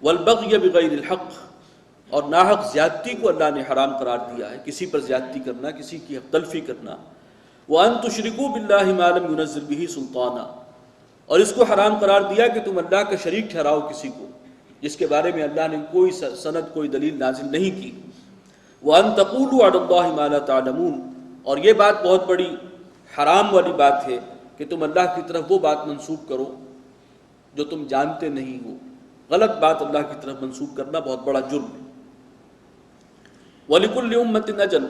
والبغی بغیر الحق، اور ناحق زیادتی کو اللہ نے حرام قرار دیا ہے، کسی پر زیادتی کرنا، کسی کی حق تلفی کرنا۔ وَأَن تُشْرِكُوا بِاللَّهِ مَا لَمْ يُنَزِّلْ بِهِ سُلْطَانًا، اور اس کو حرام قرار دیا کہ تم اللہ کا شریک ٹھہراؤ کسی کو جس کے بارے میں اللہ نے کوئی سند کوئی دلیل نازل نہیں کی۔ وَأَن تَقُولُوا عَلَى اللَّهِ مَا لَا تَعْلَمُونَ، اور یہ بات بہت بڑی حرام والی بات ہے کہ تم اللہ کی طرف وہ بات منسوب کرو جو تم جانتے نہیں ہو۔ غلط بات اللہ کی طرف منسوب کرنا بہت بڑا جرم ہے۔ وَلِكُلِّ أُمَّةٍ أَجَلٌ،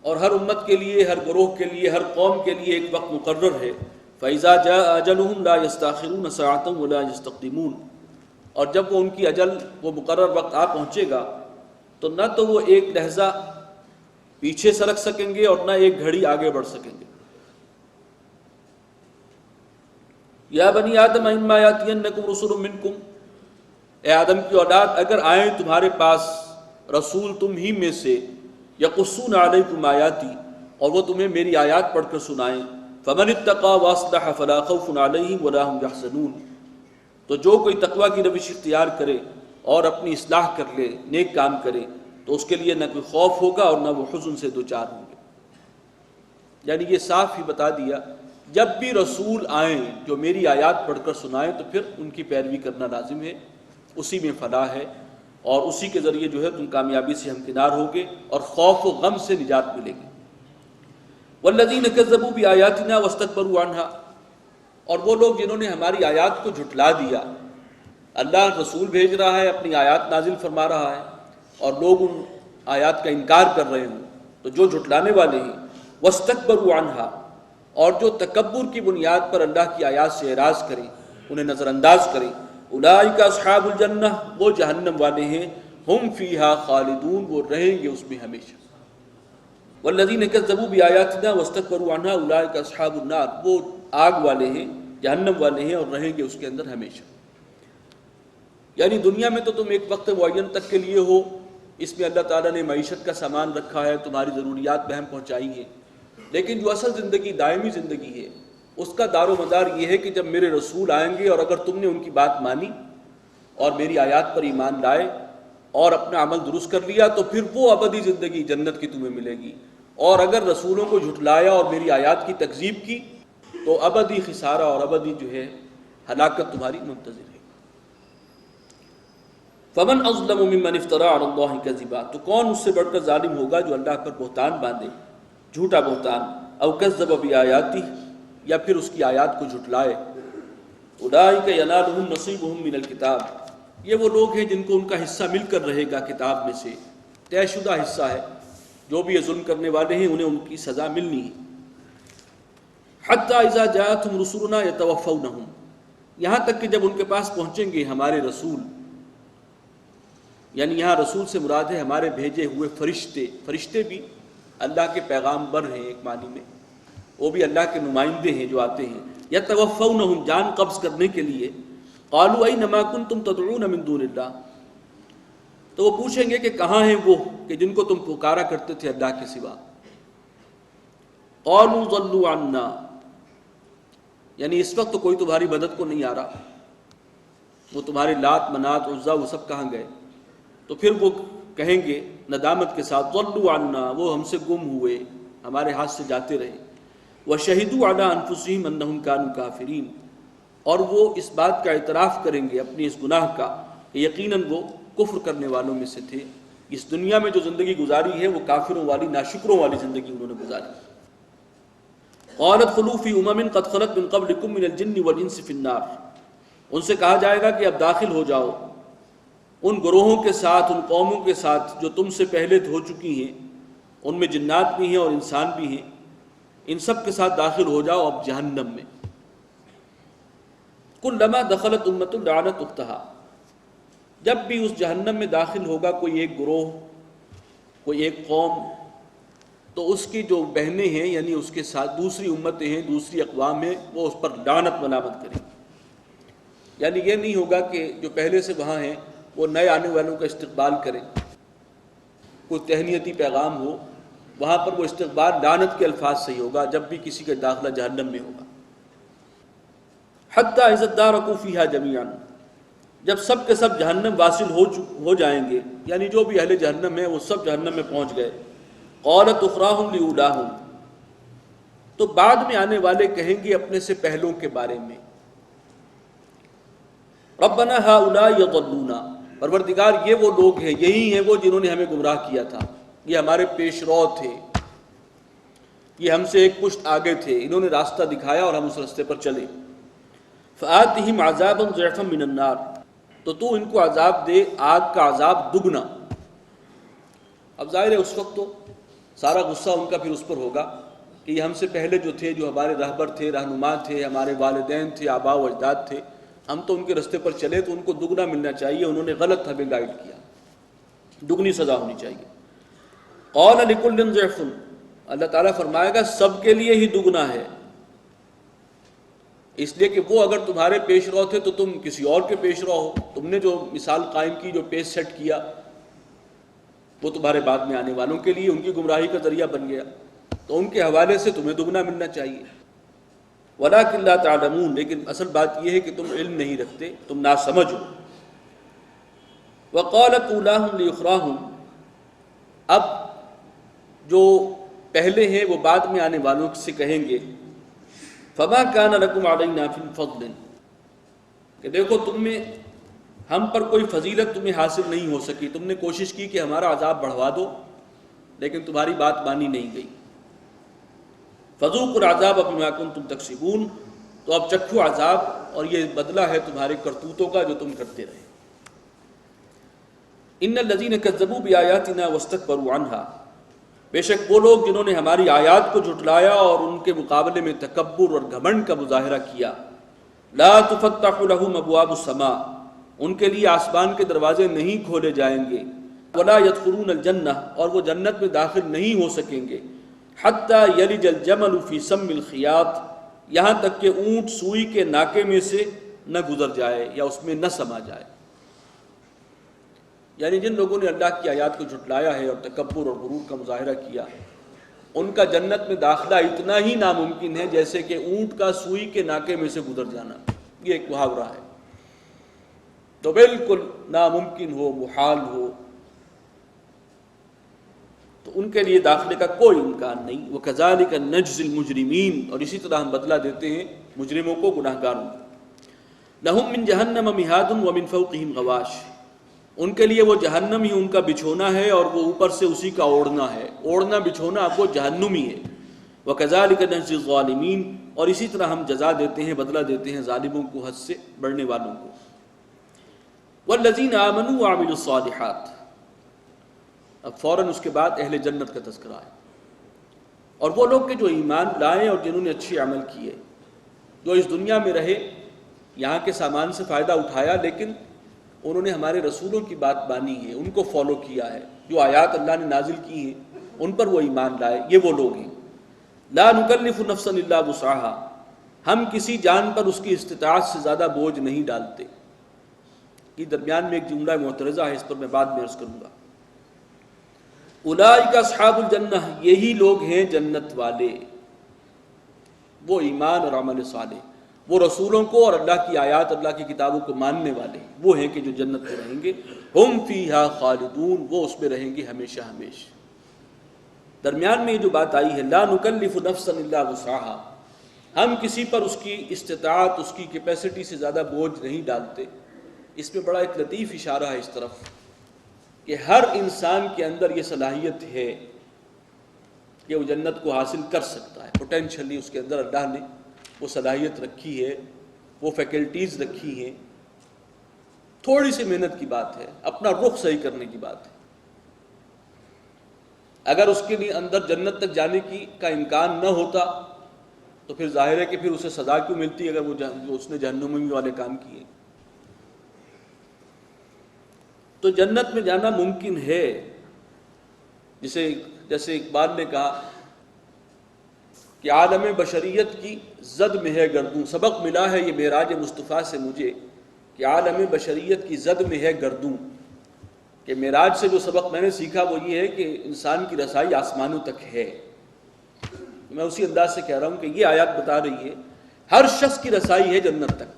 اور ہر امت کے لیے، ہر گروہ کے لیے، ہر قوم کے لیے ایک وقت مقرر ہے۔ فَإِذَا جَاءَ أَجَلُهُمْ لَا يَسْتَأْخِرُونَ سَاعَةً وَلَا يَسْتَقْدِمُونَ، اور جب وہ ان کی اجل، وہ مقرر وقت آ پہنچے گا تو نہ تو وہ ایک لحظہ پیچھے سرک سکیں گے اور نہ ایک گھڑی آگے بڑھ سکیں گے۔ یا بنی آدم اما یاتینکم رسل منکم، اے آدم کی اولاد اگر آئیں تمہارے پاس رسول تم ہی میں سے، یقصون علیکم آیاتی، اور وہ تمہیں میری آیات پڑھ کر سنائیں، فمن اتقى واصلح فلا خوف علیہم ولا هم یحزنون، تو جو کوئی تقوی کی روش اختیار کرے اور اپنی اصلاح کر لے، نیک کام کرے، تو اس کے لیے نہ کوئی خوف ہوگا اور نہ وہ حزن سے دوچار ہوں گے۔ یعنی یہ صاف ہی بتا دیا جب بھی رسول آئیں جو میری آیات پڑھ کر سنائیں تو پھر ان کی پیروی کرنا لازم ہے، اسی میں فلاح ہے، اور اسی کے ذریعے جو ہے تم کامیابی سے ہمکنار ہوگے اور خوف و غم سے نجات ملے گی۔ والذین کذبوا بآیاتنا واستکبروا عنہا، اور وہ لوگ جنہوں نے ہماری آیات کو جھٹلا دیا، اللہ رسول بھیج رہا ہے، اپنی آیات نازل فرما رہا ہے اور لوگ ان آیات کا انکار کر رہے ہوں، تو جو جھٹلانے والے ہیں، واستکبروا عنہا، اور جو تکبر کی بنیاد پر اللہ کی آیات سے اعراض کریں، انہیں نظر انداز کریں، اولئک اصحاب الجنہ، وہ جہنم والے ہیں، ہم فیہا خالدون، وہ رہیں گے اس میں ہمیشہ۔ والذین کذبوا بآیاتنا واستکبروا عنہا اولئک اصحاب النار، وہ آگ والے ہیں، جہنم والے ہیں اور رہیں گے اس کے اندر ہمیشہ۔ یعنی دنیا میں تو تم ایک وقت معین تک کے لیے ہو، اس میں اللہ تعالیٰ نے معیشت کا سامان رکھا ہے، تمہاری ضروریات بہم پہنچائی ہیں، لیکن جو اصل زندگی، دائمی زندگی ہے، اس کا دار و مدار یہ ہے کہ جب میرے رسول آئیں گے اور اگر تم نے ان کی بات مانی اور میری آیات پر ایمان لائے اور اپنا عمل درست کر لیا تو پھر وہ ابدی زندگی جنت کی تمہیں ملے گی، اور اگر رسولوں کو جھٹلایا اور میری آیات کی تکذیب کی تو ابدی خسارہ اور ابدی جو ہے ہلاکت تمہاری منتظر ہے۔ فمن اظلم ممن افترى على الله كذبا، تو کون اس سے بڑھ کر ظالم ہوگا جو اللہ پر بہتان باندھے، جھوٹا بہتان، او کذب بآیاتہ، یا پھر اس کی آیات کو جھٹلائے۔ اولئک ینالهم نصیبهم من الکتاب، یہ وہ لوگ ہیں جن کو ان کا حصہ مل کر رہے گا کتاب میں سے، طے شدہ حصہ ہے، جو بھی یہ ظلم کرنے والے ہیں انہیں ان کی سزا ملنی ہے۔ حتی اذا جاءتهم رسلنا یتوفونہم، یہاں تک کہ جب ان کے پاس پہنچیں گے ہمارے رسول، یعنی یہاں رسول سے مراد ہے ہمارے بھیجے ہوئے فرشتے، فرشتے بھی اللہ کے پیغام بر ہیں ایک معنی میں، وہ بھی اللہ کے نمائندے ہیں جو آتے ہیں، یتوفونہم، جان قبض کرنے کے لیے، قالوا این ما کنتم تدعون من دون اللہ، تو وہ پوچھیں گے کہ کہاں ہیں وہ کہ جن کو تم پکارا کرتے تھے اللہ کے سوا۔ قالوا ضلوا عنا، یعنی اس وقت تو کوئی تمہاری مدد کو نہیں آ رہا، وہ تمہارے لات منات عزا وہ سب کہاں گئے؟ تو پھر وہ کہیں گے ندامت کے ساتھ ضلوا عنا، وہ ہم سے گم ہوئے، ہمارے ہاتھ سے جاتے رہے۔ وشہدوا علی انفسہم انہم کانوا کافرین، اور وہ اس بات کا اعتراف کریں گے اپنے اس گناہ کا کہ یقیناً وہ کفر کرنے والوں میں سے تھے، اس دنیا میں جو زندگی گزاری ہے وہ کافروں والی، ناشکروں والی زندگی انہوں نے گزاری۔ قالت خلوا فی امم قد خلت من قبلکم من الجن والانس فی النار، ان سے کہا جائے گا کہ اب داخل ہو جاؤ ان گروہوں کے ساتھ، ان قوموں کے ساتھ جو تم سے پہلے ہو چکی ہیں، ان میں جنات بھی ہیں اور انسان بھی ہیں، ان سب کے ساتھ داخل ہو جاؤ اب جہنم میں۔ کلما دخلت امۃ لعنت اختہا، جب بھی اس جہنم میں داخل ہوگا کوئی ایک گروہ، کوئی ایک قوم، تو اس کی جو بہنیں ہیں یعنی اس کے ساتھ دوسری امتیں ہیں، دوسری اقوام ہیں، وہ اس پر لعنت ملامت کریں۔ یعنی یہ نہیں ہوگا کہ جو پہلے سے وہاں ہیں وہ نئے آنے والوں کا استقبال کریں، کوئی تہنیتی پیغام ہو، وہاں پر وہ استقبال لعنت کے الفاظ سے ہی ہوگا جب بھی کسی کا داخلہ جہنم میں ہوگا۔ حتی اذا ادارکوا فیہا جمیعا، جب سب کے سب جہنم واصل ہو جائیں گے، یعنی جو بھی اہل جہنم ہیں وہ سب جہنم میں پہنچ گئے، قالت اخراہم لاولاہم، تو بعد میں آنے والے کہیں گے اپنے سے پہلوں کے بارے میں، ربنا ہؤلاء یضلونا، پروردگار یہ وہ لوگ ہیں، یہی ہیں وہ جنہوں نے ہمیں گمراہ کیا تھا، یہ ہمارے پیش رو تھے، یہ ہم سے ایک پشت آگے تھے، انہوں نے راستہ دکھایا اور ہم اس راستے پر چلے، فآتہم عذابا ضعفا من النار، تو تو ان کو عذاب دے آگ کا عذاب دگنا۔ اب ظاہر ہے اس وقت تو سارا غصہ ان کا پھر اس پر ہوگا کہ یہ ہم سے پہلے جو تھے، جو ہمارے رہبر تھے، رہنما تھے، ہمارے والدین تھے، آباء و اجداد تھے، ہم تو ان کے راستے پر چلے تو ان کو دگنا ملنا چاہیے، انہوں نے غلط ہمیں گائیڈ کیا، دگنی سزا ہونی چاہیے۔ قال لکل ضعف، اللہ تعالیٰ فرمائے گا سب کے لیے ہی دگنا ہے، اس لیے کہ وہ اگر تمہارے پیش رو تھے تو تم کسی اور کے پیش رو ہو، تم نے جو مثال قائم کی، جو پیس سیٹ کیا، وہ تمہارے بعد میں آنے والوں کے لیے ان کی گمراہی کا ذریعہ بن گیا، تو ان کے حوالے سے تمہیں دگنا ملنا چاہیے۔ وَلَٰكِن لَا تَعْلَمُونَ، لیکن اصل بات یہ ہے کہ تم علم نہیں رکھتے، تم ناسمجھ ہو۔ وَقَالَتْ أُولَاهُمْ لِإُخْرَاهُمْ، اب جو پہلے ہیں وہ بعد میں آنے والوں سے کہیں گے فَمَا كَانَ لَكُمْ عَلَيْنَا فِي فَضْلٍ، کہ دیکھو تم میں ہم پر کوئی فضیلت تمہیں حاصل نہیں ہو سکی، تم نے کوشش کی کہ ہمارا عذاب بڑھوا دو لیکن تمہاری بات مانی نہیں گئی، فَذُوقُوا الْعَذَابَ بِمَا كُنتُمْ تَكْسِبُونَ، تو اب چکھو عذاب، اور یہ بدلہ ہے تمہارے کرتوتوں کا جو تم کرتے رہے۔ إِنَّ الَّذِينَ كَذَّبُوا بِآيَاتِنَا وَاسْتَكْبَرُوا عَنْهَا، بے شک وہ لوگ جنہوں نے ہماری آیات کو جھٹلایا اور ان کے مقابلے میں تکبر اور گھمنڈ کا مظاہرہ کیا، لا تفتح لهم ابواب السماء، ان کے لیے آسمان کے دروازے نہیں کھولے جائیں گے، ولا يدخلون الجنہ، اور وہ جنت میں داخل نہیں ہو سکیں گے، حتی یلج الجمل فی سم الخیاط، یہاں تک کہ اونٹ سوئی کے ناکے میں سے نہ گزر جائے یا اس میں نہ سما جائے۔ یعنی جن لوگوں نے اللہ کی آیات کو جھٹلایا ہے اور تکبر اور غرور کا مظاہرہ کیا، ان کا جنت میں داخلہ اتنا ہی ناممکن ہے جیسے کہ اونٹ کا سوئی کے ناکے میں سے گزر جانا، یہ ایک محاورہ ہے، تو بالکل ناممکن ہو، محال ہو، تو ان کے لیے داخلے کا کوئی امکان نہیں۔ وَكَذَلِكَ نَجْزِي الْمُجْرِمِينَ، اور اسی طرح ہم بدلہ دیتے ہیں مجرموں کو، گناہگاروں کو۔ لَهُم مِّن جَهَنَّمَ مِهَادٌ وَمِن فَوْقِهِمْ غَوَاشٍ، ان کے لیے وہ جہنم ہی ان کا بچھونا ہے اور وہ اوپر سے اسی کا اوڑھنا ہے، اوڑھنا بچھونا اب وہ جہنم ہی ہے۔ وَكَذَلِكَ نَجْزِي الظَّالِمِينَ، اور اسی طرح ہم جزا دیتے ہیں، بدلہ دیتے ہیں ظالموں کو، حد سے بڑھنے والوں کو۔ وَالَّذِينَ آمَنُوا وَعَمِلُوا الصَّالِحَاتِ، اب فوراً اس کے بعد اہل جنت کا تذکرہ ہے، اور وہ لوگ کہ جو ایمان لائے اور جنہوں نے اچھے عمل کیے، جو اس دنیا میں رہے، یہاں کے سامان سے فائدہ اٹھایا، لیکن انہوں نے ہمارے رسولوں کی بات مانی ہے، ان کو فالو کیا ہے، جو آیات اللہ نے نازل کی ہیں ان پر وہ ایمان لائے، یہ وہ لوگ ہیں۔ لا نکلف نفسا الا وسعها، ہم کسی جان پر اس کی استطاعت سے زیادہ بوجھ نہیں ڈالتے۔ یہ درمیان میں ایک جملہ معترضہ ہے، اس پر میں بعد میں عرض کروں گا۔ اولئک اصحاب الجنہ، یہی لوگ ہیں جنت والے، وہ ایمان اور عمل صالح، وہ رسولوں کو اور اللہ کی آیات، اللہ کی کتابوں کو ماننے والے، وہ ہیں کہ جو جنت میں رہیں گے، ہم فیہا خالدون، وہ اس میں رہیں گے ہمیشہ ہمیشہ۔ درمیان میں یہ جو بات آئی ہے لا نکلف نفسا الا وسعها، ہم کسی پر اس کی استطاعت، اس کی کیپیسٹی سے زیادہ بوجھ نہیں ڈالتے، اس میں بڑا ایک لطیف اشارہ ہے اس طرف کہ ہر انسان کے اندر یہ صلاحیت ہے کہ وہ جنت کو حاصل کر سکتا ہے، پوٹینشلی اس کے اندر اللہ نے وہ صلاحیت رکھی ہے، وہ فیکلٹیز رکھی ہیں، تھوڑی سی محنت کی بات ہے، اپنا رخ صحیح کرنے کی بات ہے۔ اگر اس کے لیے اندر جنت تک جانے کا امکان نہ ہوتا تو پھر ظاہر ہے کہ پھر اسے سزا کیوں ملتی اگر وہ اس نے جہنمی والے کام کیے۔ تو جنت میں جانا ممکن ہے، جیسے اقبال نے کہا کہ عالم بشریت کی زد میں ہے گردوں، سبق ملا ہے یہ معراج مصطفیٰ سے مجھے کہ عالم بشریت کی زد میں ہے گردوں، کہ معراج سے جو سبق میں نے سیکھا وہ یہ ہے کہ انسان کی رسائی آسمانوں تک ہے۔ میں اسی انداز سے کہہ رہا ہوں کہ یہ آیات بتا رہی ہے ہر شخص کی رسائی ہے جنت تک،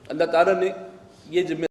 اللہ تعالیٰ نے یہ ذمہ